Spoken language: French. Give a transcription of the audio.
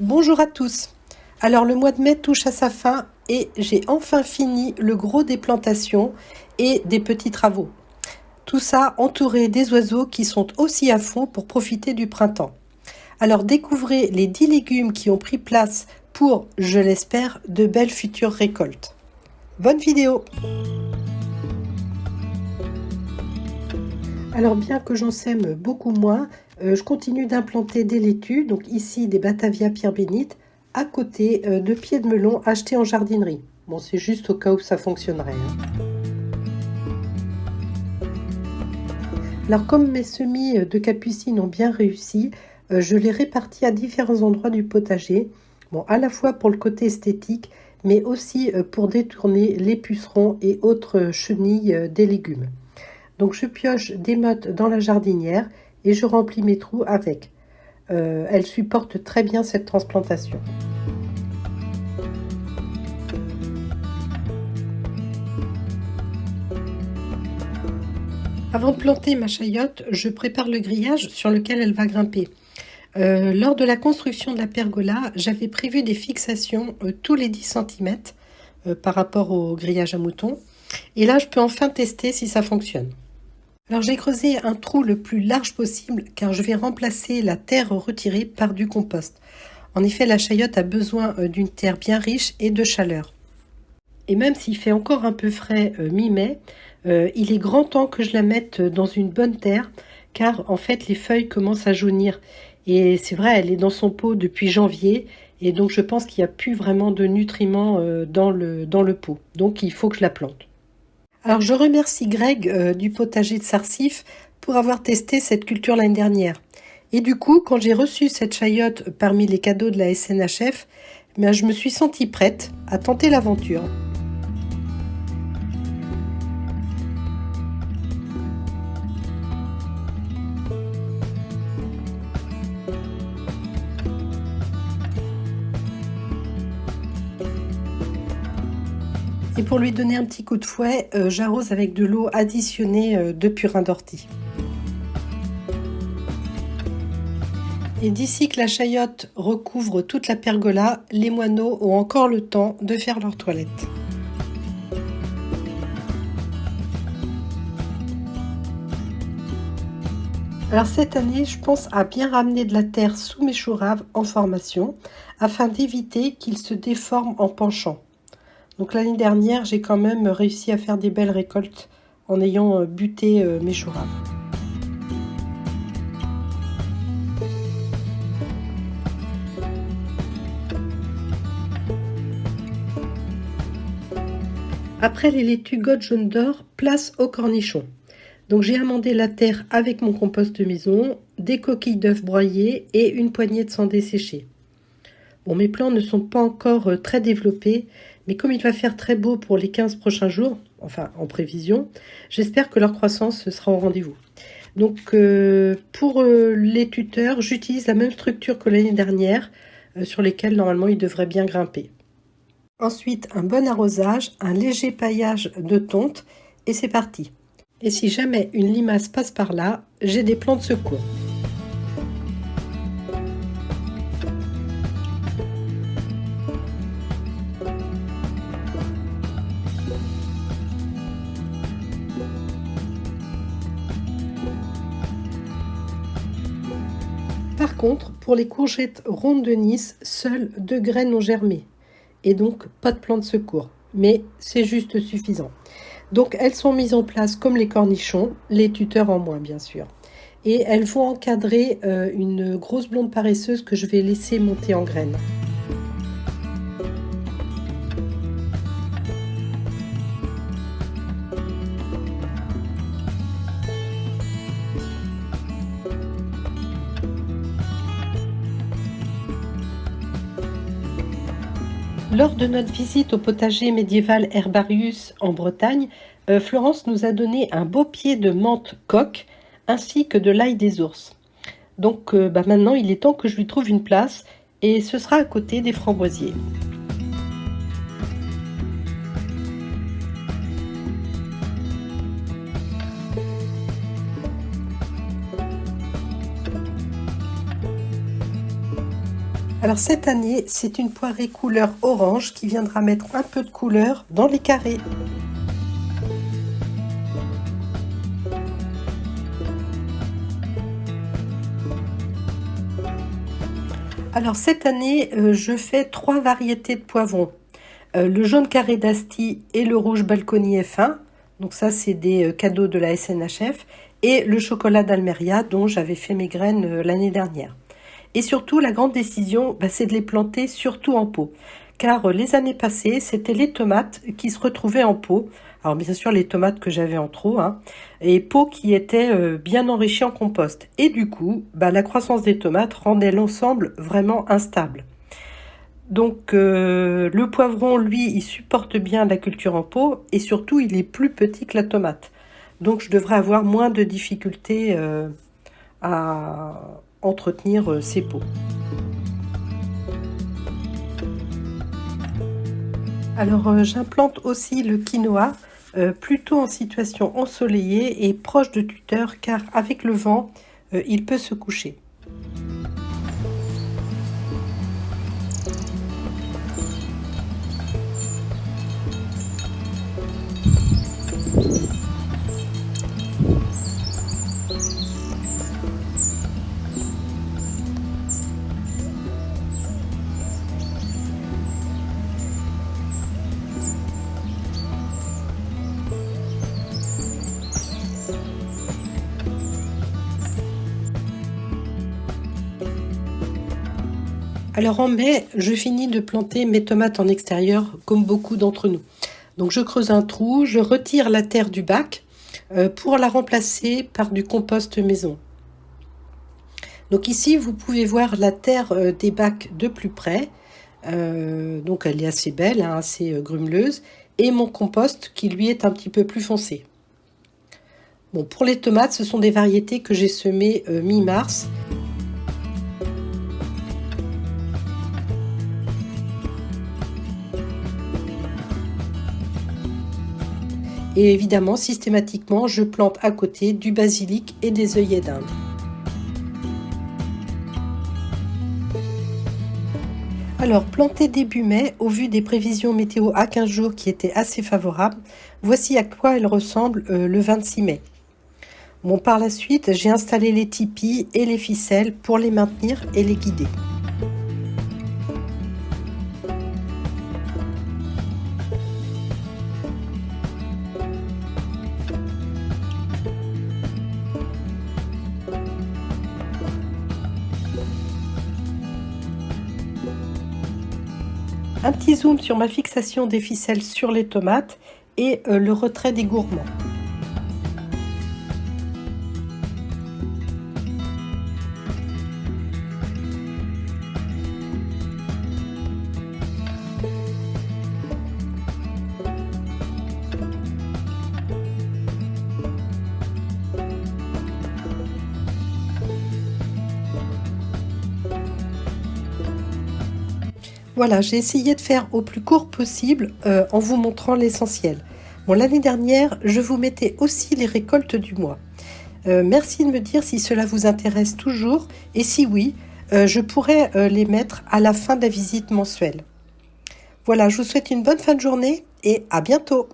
Bonjour à tous. Alors le mois de mai touche à sa fin et j'ai enfin fini le gros des plantations et des petits travaux. Tout ça entouré des oiseaux qui sont aussi à fond pour profiter du printemps. Alors découvrez les 10 légumes qui ont pris place pour, je l'espère, de belles futures récoltes. Bonne vidéo! Alors bien que j'en sème beaucoup moins, je continue d'implanter des laitues, donc ici des Batavia Pierre Bénite, à côté de pieds de melon achetés en jardinerie. Bon, c'est juste au cas où ça fonctionnerait. Alors comme mes semis de capucines ont bien réussi, je les répartis à différents endroits du potager. Bon, à la fois pour le côté esthétique, mais aussi pour détourner les pucerons et autres chenilles des légumes. Donc je pioche des mottes dans la jardinière et je remplis mes trous avec. Elle supporte très bien cette transplantation. Avant de planter ma chayote, je prépare le grillage sur lequel elle va grimper. Lors de la construction de la pergola, j'avais prévu des fixations tous les 10 cm par rapport au grillage à moutons. Et là, je peux enfin tester si ça fonctionne. Alors j'ai creusé un trou le plus large possible car je vais remplacer la terre retirée par du compost. En effet, la chayote a besoin d'une terre bien riche et de chaleur. Et même s'il fait encore un peu frais mi-mai, il est grand temps que je la mette dans une bonne terre car en fait les feuilles commencent à jaunir. Et c'est vrai, elle est dans son pot depuis janvier et donc je pense qu'il n'y a plus vraiment de nutriments dans le pot. Donc il faut que je la plante. Alors je remercie Greg du potager de Sarsif pour avoir testé cette culture l'année dernière. Et du coup, quand j'ai reçu cette chayote parmi les cadeaux de la SNHF, je me suis sentie prête à tenter l'aventure. Et pour lui donner un petit coup de fouet, j'arrose avec de l'eau additionnée de purin d'ortie. Et d'ici que la chayote recouvre toute la pergola, les moineaux ont encore le temps de faire leur toilette. Alors cette année, je pense à bien ramener de la terre sous mes choux raves en formation, afin d'éviter qu'ils se déforment en penchant. Donc l'année dernière, j'ai quand même réussi à faire des belles récoltes en ayant buté mes choux raves. Après les laitues godes jaune d'or, place aux cornichons. Donc j'ai amendé la terre avec mon compost de maison, des coquilles d'œufs broyées et une poignée de sang desséché. Bon, mes plants ne sont pas encore très développés, mais comme il va faire très beau pour les 15 prochains jours, enfin en prévision, j'espère que leur croissance sera au rendez-vous. Donc pour les tuteurs, j'utilise la même structure que l'année dernière, sur lesquelles normalement ils devraient bien grimper. Ensuite, un bon arrosage, un léger paillage de tonte et c'est parti. Et si jamais une limace passe par là, j'ai des plans de secours. Par contre, pour les courgettes rondes de Nice, seules 2 graines ont germé. Et donc, pas de plan de secours. Mais c'est juste suffisant. Donc, elles sont mises en place comme les cornichons, les tuteurs en moins, bien sûr. Et elles vont encadrer une grosse blonde paresseuse que je vais laisser monter en graines. Lors de notre visite au potager médiéval Herbarius en Bretagne, Florence nous a donné un beau pied de menthe coque ainsi que de l'ail des ours. Donc maintenant, il est temps que je lui trouve une place et ce sera à côté des framboisiers. Alors cette année, c'est une poirée couleur orange qui viendra mettre un peu de couleur dans les carrés. Alors cette année, je fais 3 variétés de poivrons. Le jaune carré d'Asti et le rouge balcony F1. Donc ça, c'est des cadeaux de la SNHF. Et le chocolat d'Almeria dont j'avais fait mes graines l'année dernière. Et surtout, la grande décision, c'est de les planter surtout en pot. Car les années passées, c'était les tomates qui se retrouvaient en pot. Alors bien sûr, les tomates que j'avais en trop, et pots qui étaient bien enrichis en compost. Et du coup, la croissance des tomates rendait l'ensemble vraiment instable. Donc le poivron, lui, il supporte bien la culture en pot et surtout, il est plus petit que la tomate. Donc je devrais avoir moins de difficultés à entretenir ces pots. Alors j'implante aussi le quinoa, plutôt en situation ensoleillée et proche de tuteur car avec le vent, il peut se coucher. Alors en mai, je finis de planter mes tomates en extérieur, comme beaucoup d'entre nous. Donc je creuse un trou, je retire la terre du bac pour la remplacer par du compost maison. Donc ici, vous pouvez voir la terre des bacs de plus près. Donc elle est assez belle, assez grumeleuse. Et mon compost qui lui est un petit peu plus foncé. Bon, pour les tomates, ce sont des variétés que j'ai semées mi-mars. Et évidemment, systématiquement, je plante à côté du basilic et des œillets d'Inde. Alors, planté début mai, au vu des prévisions météo à 15 jours qui étaient assez favorables, voici à quoi elle ressemble le 26 mai. Bon, par la suite, j'ai installé les tipis et les ficelles pour les maintenir et les guider. Un petit zoom sur ma fixation des ficelles sur les tomates et le retrait des gourmands. Voilà, j'ai essayé de faire au plus court possible en vous montrant l'essentiel. Bon, l'année dernière, je vous mettais aussi les récoltes du mois. Merci de me dire si cela vous intéresse toujours et si oui, je pourrais les mettre à la fin de la visite mensuelle. Voilà, je vous souhaite une bonne fin de journée et à bientôt.